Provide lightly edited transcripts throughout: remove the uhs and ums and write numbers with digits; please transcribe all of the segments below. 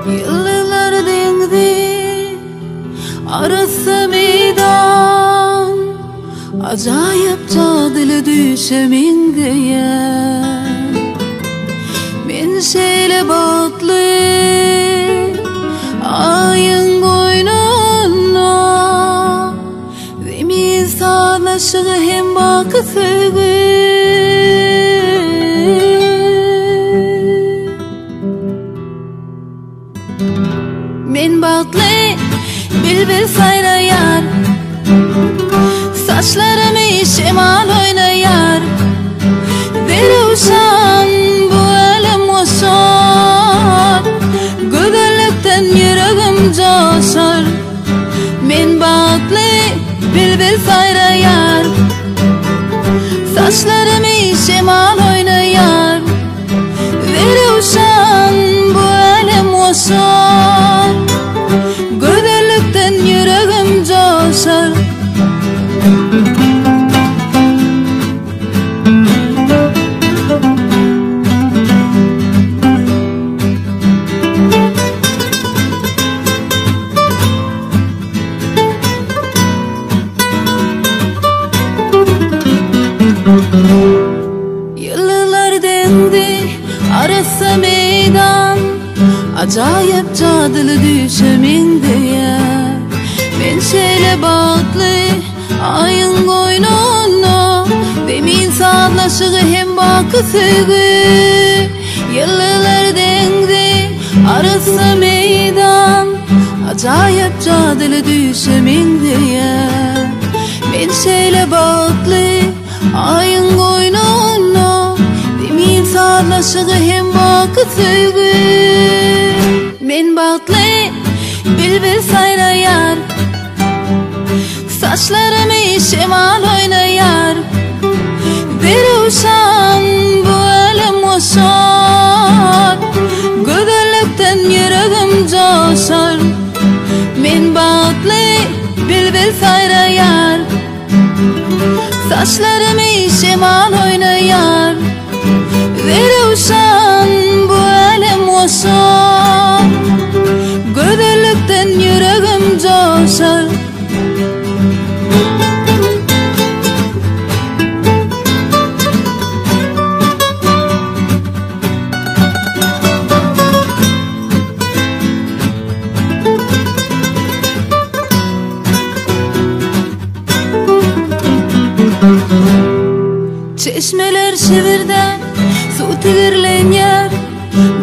Yıllar dengdi arası meydan, acayip cadili düşemin diye. Men şeyle batlı ayın koynuna, demi sağlaşığı hem bakıtığı. Men batlı bilbil sayrayar, saçlarımı şemal oynayar. Deruşan bu elem koşar, güzellikten yüreğim coşar. Men batlı bilbil sayrayar, saçlarımı şemal oynayar. Deruşan bu elem koşar, güzellikten yüreğim coşar. Yıllar dendi arası meydan, acayip cadili düşemin diye. Men şeyle batlı ayın koynuna, demin sağlaşığı hem bakıtığı. Yıllar dendi arası meydan, acayip cadili düşemin diye. Men şeyle batlı ayın koynuna, demin sağlaşığı hem bakıtığı. Men batlı bilbil sayrayar, saçlarımı şemal oynayar. Deruşan bu elem koşar, güzellikten yüreğim coşar. Men batlı bilbil sayrayar, saçlarımı şemal oynayar. Deruşan bu elem koşar, güzellikten yüreğim coşar. Çeşmeler şivirden su tigirlenyer,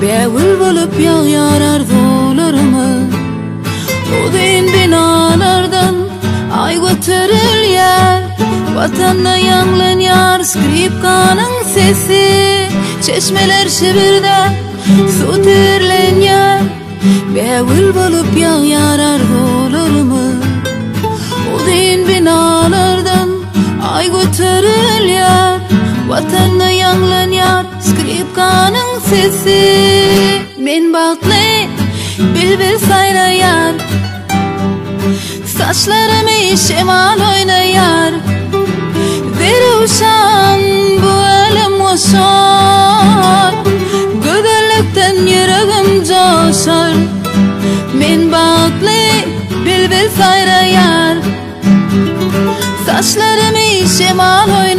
beğül bulup yağar arzularımı. Udin binalardan ay götürülyer, vatanna yanglanyer skripkanın sesi. Çeşmeler şivirden su tigirlenyer, beğül bulup yağar arzularımı. Udin binalardan ay götürülyer, vatanna yanglanyer skripkanın sesi. Men batlı bilbil sayrayar, saçlarımı şemal oynayar. Deruşan bu elem koşar, güzellikten yüreğim coşar. Men batlı bilbil sayrayar, saçlarımı şemal oynayar.